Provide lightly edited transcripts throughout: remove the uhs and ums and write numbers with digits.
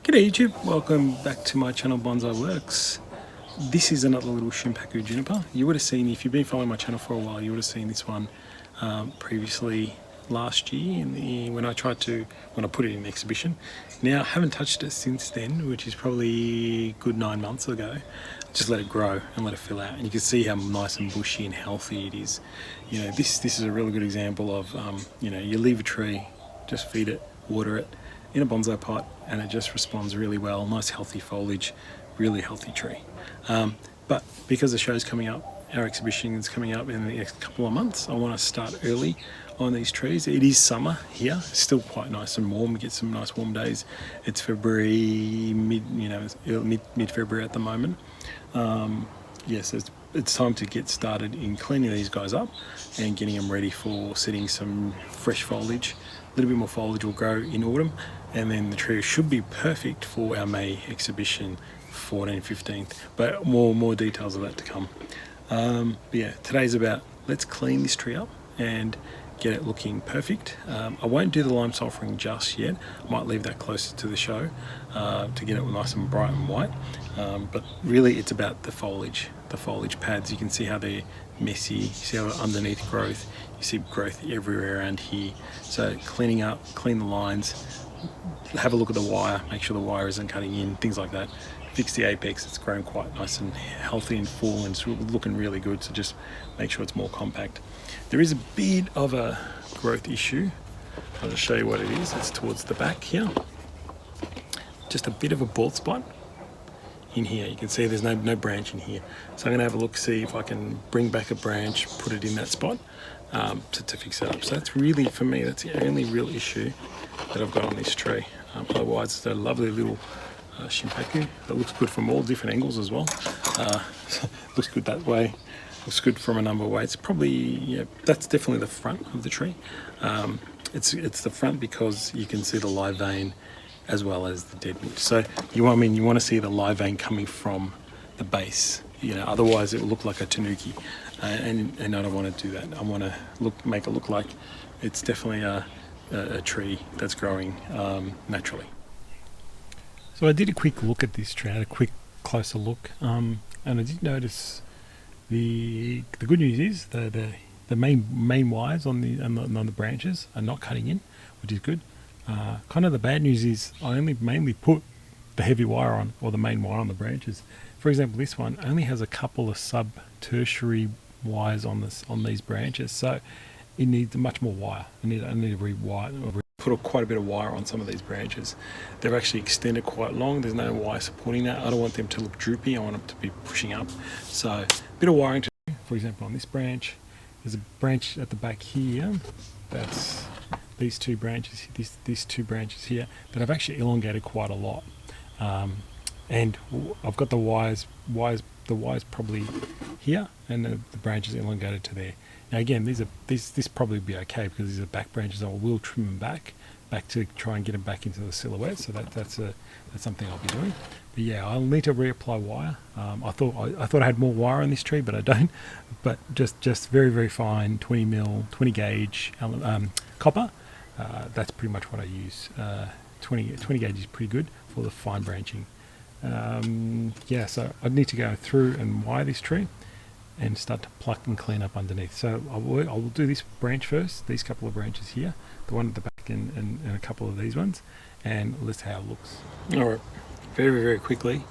G'day YouTube, welcome back to my channel Bonsai Works. This is another little shimpaku juniper. You would have seen, if you've been following my channel for a while, you would have seen this one previously last year when I put it in the exhibition. Now I haven't touched it since then, which is probably a good 9 months ago. Just let it grow and let it fill out, and you can see how nice and bushy and healthy it is. You know, this is a really good example of you leave a tree, just feed it, water it in a bonsai pot, and it just responds really well. Nice healthy foliage, really healthy tree. But because the show's coming up, our exhibition is coming up in the next couple of months, I want to start early on these trees. It is summer here, it's still quite nice and warm. We get some nice warm days. It's February, mid-February at the moment. Yes, it's time to get started in cleaning these guys up and getting them ready for setting some fresh foliage. A little bit more foliage will grow in autumn, and then the tree should be perfect for our May exhibition, 14th, 15th, but more details of that to come. But yeah, today's about let's clean this tree up and get it looking perfect. I won't do the lime sulfuring just yet. I might leave that closer to the show to get it nice and bright and white. But really it's about the foliage pads. You can see how they're messy. You see how underneath growth, you see growth everywhere around here. So cleaning up, clean the lines, have a look at the wire, make sure the wire isn't cutting in, things like that. Fix the apex, it's grown quite nice and healthy and full and it's looking really good, so just make sure it's more compact. There is a bit of a growth issue. I'll just show you what it is. It's towards the back here. Just a bit of a bald spot in here. You can see there's no branch in here. So I'm going to have a look, see if I can bring back a branch, put it in that spot to fix it up. So that's really, for me, that's the only real issue that I've got on this tree. Otherwise, it's a lovely little shimpaku that looks good from all different angles as well. Looks good that way, looks good from a number of ways. Probably, yeah, that's definitely the front of the tree. It's the front because you can see the live vein as well as the dead wood. So you want to see the live vein coming from the base. Otherwise it will look like a tanuki, and I don't want to do that. I want to make it look like it's definitely a tree that's growing naturally. So I did a quick look at this tree, I had a quick closer look, and I did notice the good news is the main wires on the branches are not cutting in, which is good. Kind of the bad news is I only mainly put the heavy wire on, or the main wire on the branches. For example, this one only has a couple of sub-tertiary wires on these branches, so it needs much more wire. I need to rewire. Put quite a bit of wire on some of these branches. They're actually extended quite long. There's no wire supporting that. I don't want them to look droopy. I want them to be pushing up. So a bit of wiring to do. For example, on this branch, there's a branch at the back here. That's these two branches. These two branches here that I've actually elongated quite a lot. And I've got the wires probably here, and the branches elongated to there. Now again, this probably be okay because these are back branches. I will trim them back to try and get them back into the silhouette. So that's something I'll be doing. But yeah, I'll need to reapply wire. I thought I had more wire on this tree, but I don't. But just very, very fine 20 gauge copper. That's pretty much what I use. 20 gauge is pretty good for the fine branching. Yeah, so I need to go through and wire this tree and start to pluck and clean up underneath. So I will do this branch first, these couple of branches here, the one at the back and a couple of these ones, and let's see how it looks. Alright, very, very quickly,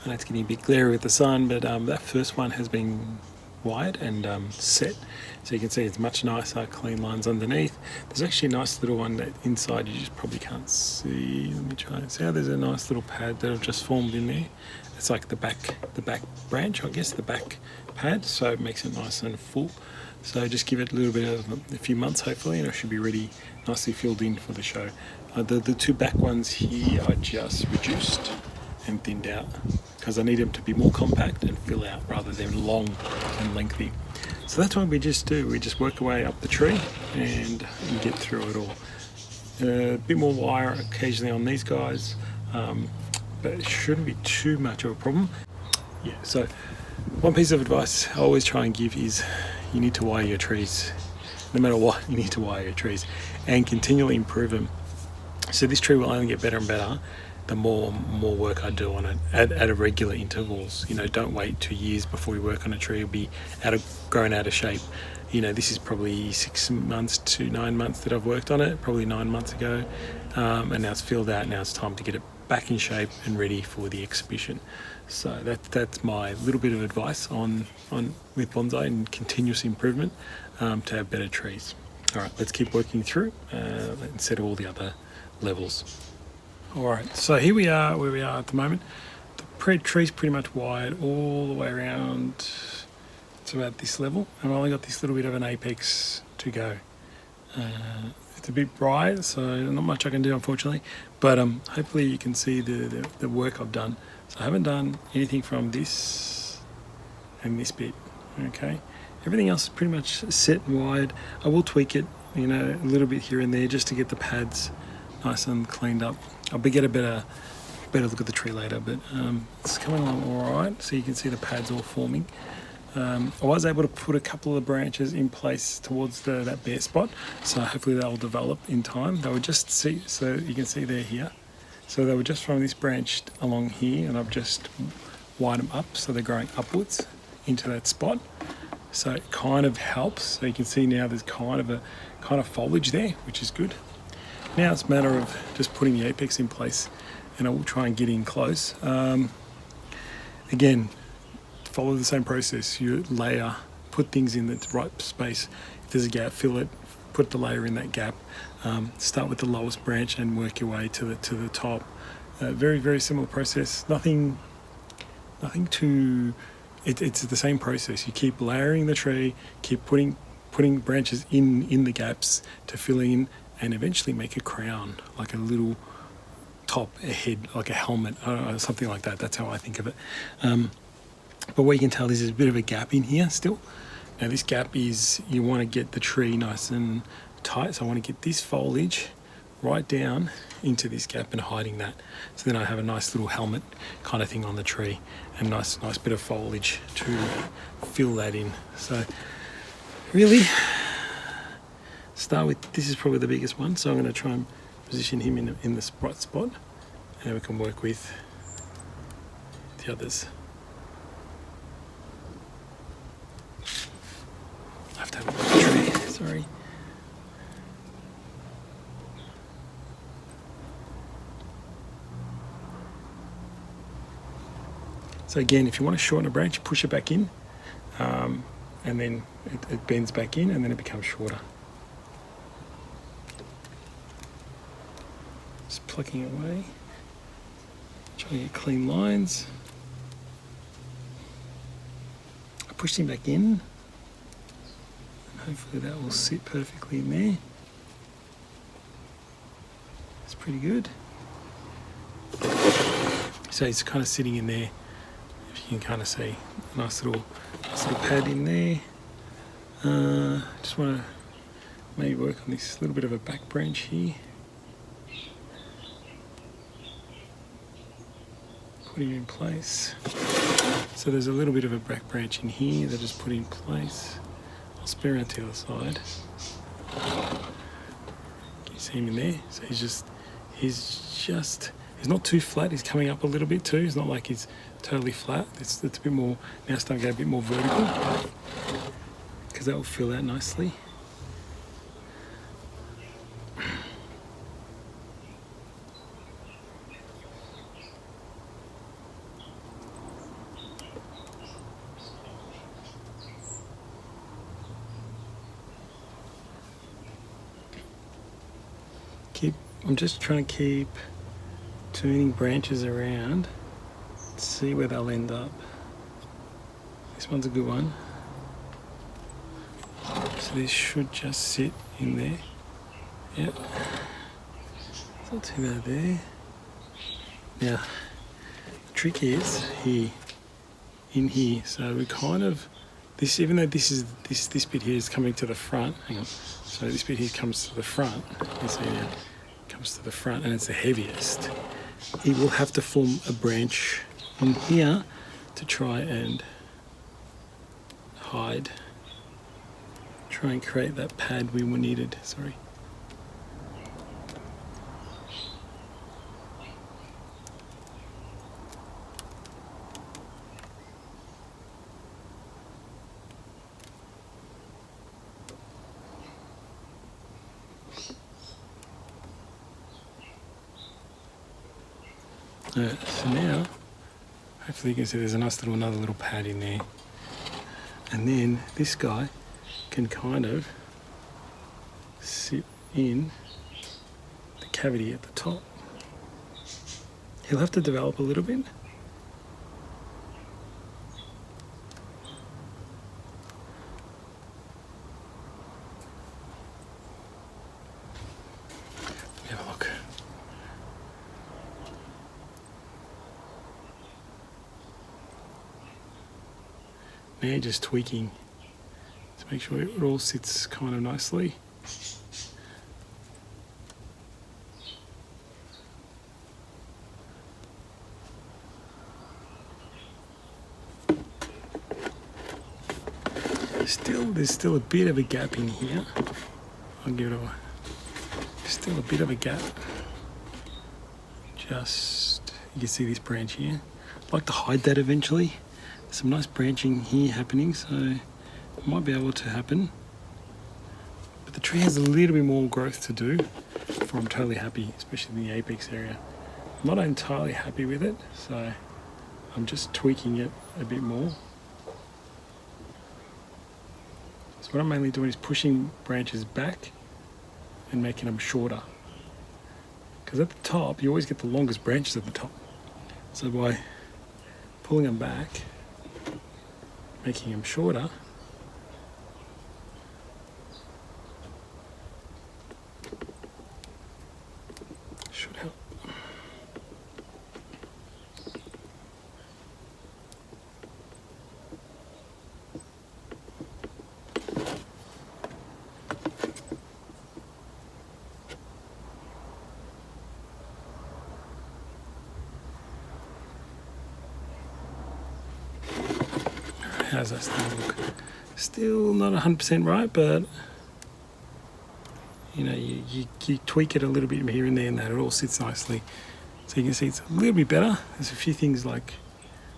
and it's getting a bit glary with the sun, but that first one has been wired and set, so you can see it's much nicer, clean lines underneath. There's actually a nice little one that inside you just probably can't see. Let me try and see how there's a nice little pad that have just formed in there. It's like the back branch, I guess, the back pad, so it makes it nice and full. So just give it a little bit of a few months hopefully, and it should be ready, nicely filled in for the show. The two back ones here I just reduced and thinned out because I need them to be more compact and fill out rather than long and lengthy. So that's what we just do. We just work our way up the tree and get through it all. A bit more wire occasionally on these guys, but it shouldn't be too much of a problem. Yeah, so one piece of advice I always try and give is you need to wire your trees. No matter what, you need to wire your trees and continually improve them. So this tree will only get better and better the more work I do on it at a regular intervals. You know, don't wait 2 years before you work on a tree. It'll be grown out of shape. You know, this is probably 6 months to 9 months that I've worked on it, probably 9 months ago, and now it's filled out. Now it's time to get it back in shape and ready for the exhibition. So that's my little bit of advice on with bonsai and continuous improvement to have better trees. All right, let's keep working through and set all the other levels. All right, so here we are where we are at the moment. The tree's pretty much wired all the way around to about this level. I've only got this little bit of an apex to go. It's a bit bright, so not much I can do, unfortunately, but hopefully you can see the work I've done. So I haven't done anything from this and this bit, okay? Everything else is pretty much set and wired. I will tweak it, you know, a little bit here and there just to get the pads nice and cleaned up. I'll get a better look at the tree later, but it's coming along all right. So you can see the pads all forming. I was able to put a couple of branches in place towards that bare spot, so hopefully they'll develop in time. They were just so you can see they're here. So they were just from this branch along here, and I've just wired them up so they're growing upwards into that spot. So it kind of helps. So you can see now there's kind of foliage there, which is good. Now it's a matter of just putting the apex in place, and I will try and get in close. Again, follow the same process. You layer, put things in the right space. If there's a gap, fill it, put the layer in that gap. Start with the lowest branch and work your way to the top. Very, very similar process. Nothing too. It's the same process. You keep layering the tree, keep putting branches in the gaps to fill in, and eventually make a crown, like a little top, a head, like a helmet, something like that. That's how I think of it. But what you can tell is there's a bit of a gap in here still. Now this gap is, you want to get the tree nice and tight, so I want to get this foliage right down into this gap and hiding that. So then I have a nice little helmet kind of thing on the tree, and nice bit of foliage to fill that in. So really, start with, this is probably the biggest one, so I'm going to try and position him in the right spot, and we can work with the others. I have to have a look at the tree, sorry. So again, if you want to shorten a branch, push it back in, and then it bends back in, and then it becomes shorter. Just plucking away, trying to get clean lines. I pushed him back in, and hopefully that will sit perfectly in there. It's pretty good. So it's kind of sitting in there. If you can kind of see, nice little pad in there. Just want to maybe work on this little bit of a back branch here. Put him in place. So there's a little bit of a back branch in here that I just put in place. I'll spare around to the other side. Can you see him in there? So he's not too flat. He's coming up a little bit too. It's not like he's totally flat. It's a bit more, now it's starting to go a bit more vertical, because that will fill out nicely. I'm just trying to keep turning branches around, see where they'll end up. This one's a good one. So this should just sit in there. Yep. It's not too bad there. Now, the trick is here, in here. So we kind of, this, even though this bit here is coming to the front, hang on. So this bit here comes to the front. You can see now. Comes to the front, and it's the heaviest. It will have to form a branch in here to try and hide, try and create that pad we needed. Sorry. So now, hopefully you can see there's another little pad in there. And then this guy can kind of sit in the cavity at the top. He'll have to develop a little bit. Have a look. Now just tweaking to make sure it all sits kind of nicely. There's still a bit of a gap in here. I'll give it still a bit of a gap. Just, you can see this branch here. I'd like to hide that eventually. There's some nice branching here happening, so it might be able to happen. But the tree has a little bit more growth to do before I'm totally happy, especially in the apex area. I'm not entirely happy with it, so I'm just tweaking it a bit more. So what I'm mainly doing is pushing branches back and making them shorter. Because at the top, you always get the longest branches at the top. So by pulling them back, making them shorter, should help. How's that still look? Still not 100% right, but you know, you tweak it a little bit here and there, and that it all sits nicely. So you can see it's a little bit better. There's a few things like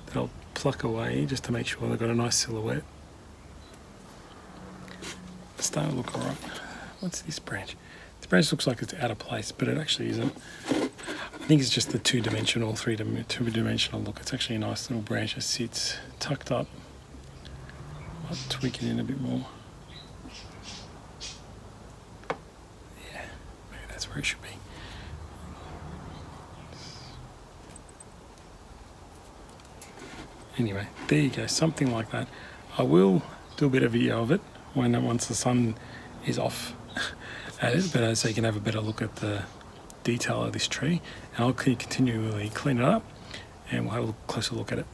that I'll pluck away just to make sure they've got a nice silhouette. It's starting to look alright. What's this branch? This branch looks like it's out of place, but it actually isn't. I think it's just the two-dimensional look. It's actually a nice little branch that sits tucked up. I'll tweak it in a bit more. Yeah, maybe that's where it should be. Anyway, there you go, something like that. I will do a bit of video of it once the sun is off at it, but so you can have a better look at the detail of this tree. And I'll continually clean it up, and we'll have a closer look at it.